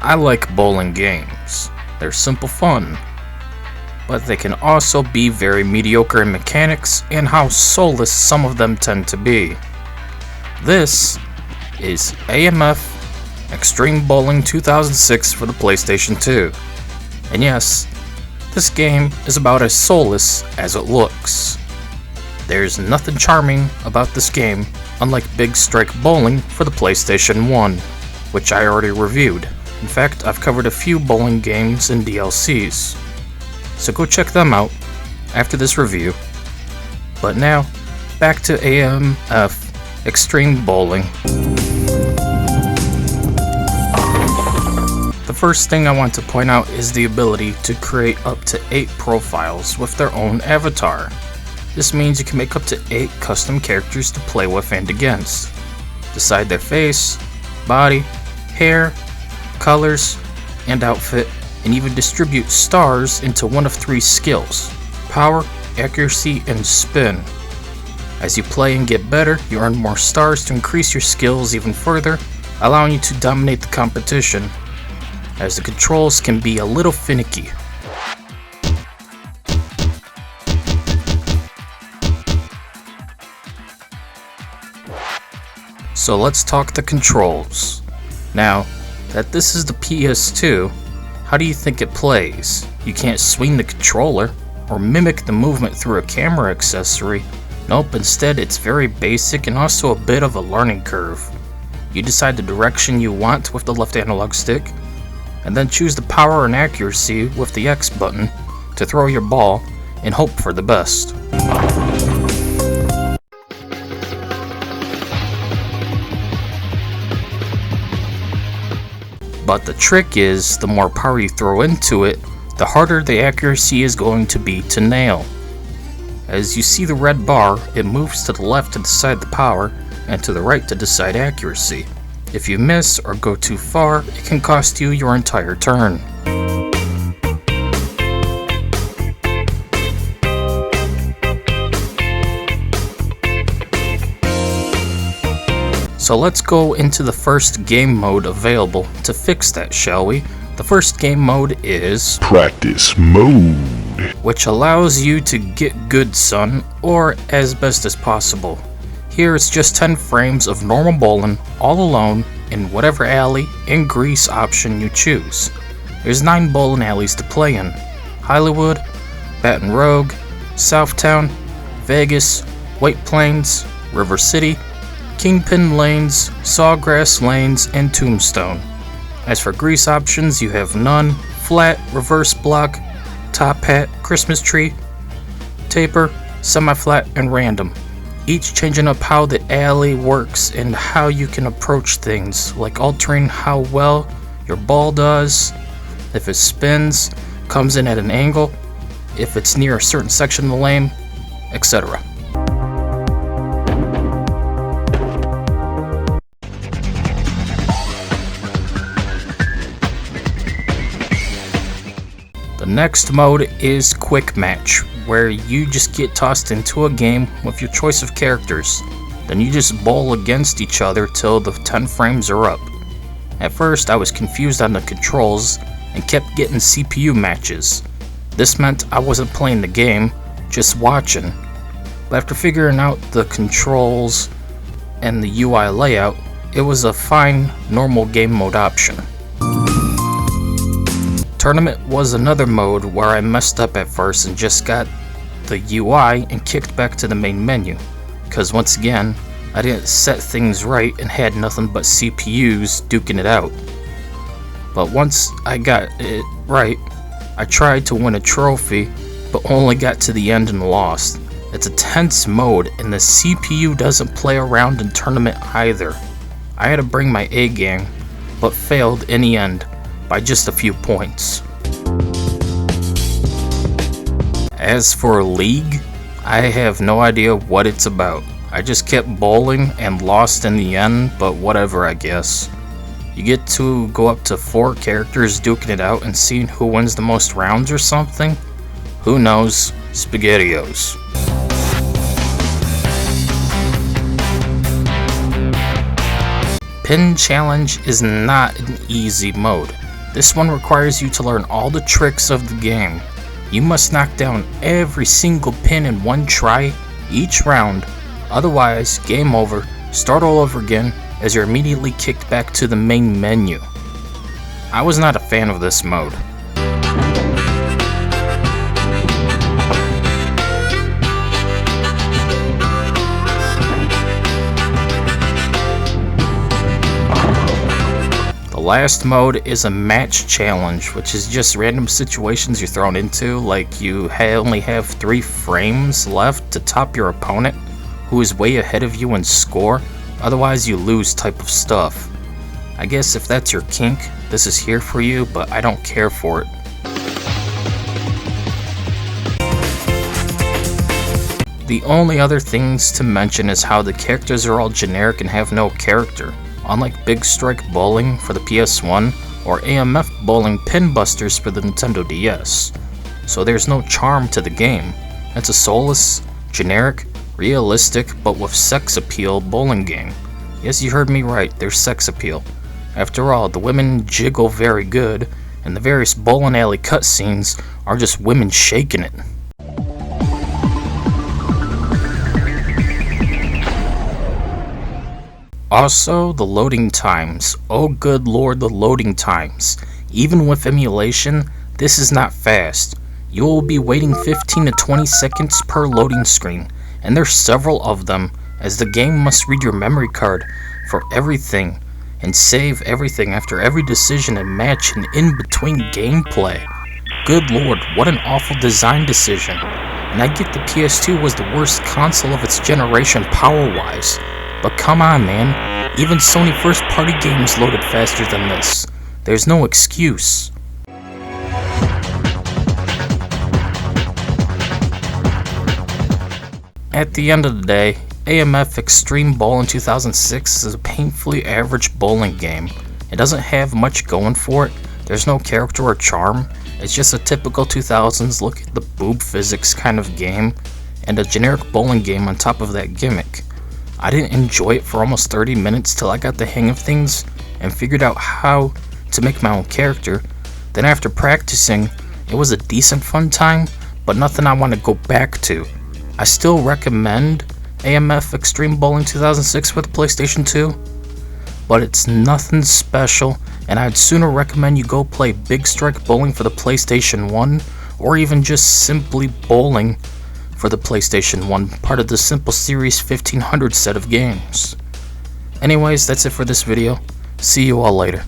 I like bowling games. They're simple fun, but they can also be very mediocre in mechanics and how soulless some of them tend to be. This is AMF Xtreme Bowling 2006 for the PlayStation 2. And yes, this game is about as soulless as it looks. There's nothing charming about this game, unlike Big Strike Bowling for the PlayStation 1, which I already reviewed. In fact, I've covered a few bowling games and DLCs, so go check them out after this review. But now, back to AMF Xtreme Bowling. The first thing I want to point out is the ability to create up to 8 profiles with their own avatar. This means you can make up to 8 custom characters to play with and against. Decide their face, body, hair, colors, and outfit, and even distribute stars into one of 3 skills: power, accuracy, and spin. As you play and get better, you earn more stars to increase your skills even further, allowing you to dominate the competition, as the controls can be a little finicky. So let's talk the controls. Now, that this is the PS2, how do you think it plays? You can't swing the controller or mimic the movement through a camera accessory. Nope, instead it's very basic and also a bit of a learning curve. You decide the direction you want with the left analog stick, and then choose the power and accuracy with the X button to throw your ball and hope for the best. But the trick is, the more power you throw into it, the harder the accuracy is going to be to nail. As you see the red bar, it moves to the left to decide the power, and to the right to decide accuracy. If you miss or go too far, it can cost you your entire turn. So let's go into the first game mode available to fix that, shall we? The first game mode is Practice Mode, which allows you to get good, son, or as best as possible. Here it's just 10 frames of normal bowling, all alone, in whatever alley and grease option you choose. There's 9 bowling alleys to play in: Hollywood, Baton Rouge, Southtown, Vegas, White Plains, River City, Kingpin Lanes, Sawgrass Lanes, and Tombstone. As for grease options, you have none, flat, reverse block, top hat, Christmas tree, taper, semi-flat, and random. Each changing up how the alley works and how you can approach things, like altering how well your ball does, if it spins, comes in at an angle, if it's near a certain section of the lane, etc. The next mode is Quick Match, where you just get tossed into a game with your choice of characters. Then you just bowl against each other till the 10 frames are up. At first I was confused on the controls and kept getting CPU matches. This meant I wasn't playing the game, just watching. But after figuring out the controls and the UI layout, it was a fine normal game mode option. Tournament was another mode where I messed up at first and just got the UI and kicked back to the main menu, because once again, I didn't set things right and had nothing but CPUs duking it out. But once I got it right, I tried to win a trophy, but only got to the end and lost. It's a tense mode, and the CPU doesn't play around in tournament either. I had to bring my A game, but failed in the end by just a few points. As for League, I have no idea what it's about. I just kept bowling and lost in the end, but whatever, I guess. You get to go up to 4 characters duking it out and seeing who wins the most rounds or something? Who knows? SpaghettiOs. Pin Challenge is not an easy mode. This one requires you to learn all the tricks of the game. You must knock down every single pin in one try each round, otherwise game over, start all over again as you're immediately kicked back to the main menu. I was not a fan of this mode. The last mode is a match challenge, which is just random situations you're thrown into, like you only have 3 frames left to top your opponent, who is way ahead of you in score, otherwise you lose type of stuff. I guess if that's your kink, this is here for you, but I don't care for it. The only other things to mention is how the characters are all generic and have no character, unlike Big Strike Bowling for the PS1 or AMF Bowling Pin Busters for the Nintendo DS. So there's no charm to the game. It's a soulless, generic, realistic, but with sex appeal bowling game. Yes, you heard me right, there's sex appeal. After all, the women jiggle very good, and the various bowling alley cutscenes are just women shaking it. Also, the loading times. Oh good lord, the loading times. Even with emulation, this is not fast. You will be waiting 15 to 20 seconds per loading screen, and there's several of them, as the game must read your memory card for everything, and save everything after every decision and match and in between gameplay. Good lord, what an awful design decision. And I get the PS2 was the worst console of its generation power-wise. But come on, man, even Sony first-party games loaded faster than this. There's no excuse. At the end of the day, AMF Xtreme Bowling 2006 is a painfully average bowling game. It doesn't have much going for it, there's no character or charm, it's just a typical 2000s look at the boob physics kind of game, and a generic bowling game on top of that gimmick. I didn't enjoy it for almost 30 minutes till I got the hang of things and figured out how to make my own character. Then after practicing, it was a decent fun time, but nothing I want to go back to. I still recommend AMF Xtreme Bowling 2006 for the PlayStation 2, but it's nothing special, and I'd sooner recommend you go play Big Strike Bowling for the PlayStation 1, or even just simply bowling for the PlayStation 1, part of the Simple Series 1500 set of games. Anyways, that's it for this video. See you all later.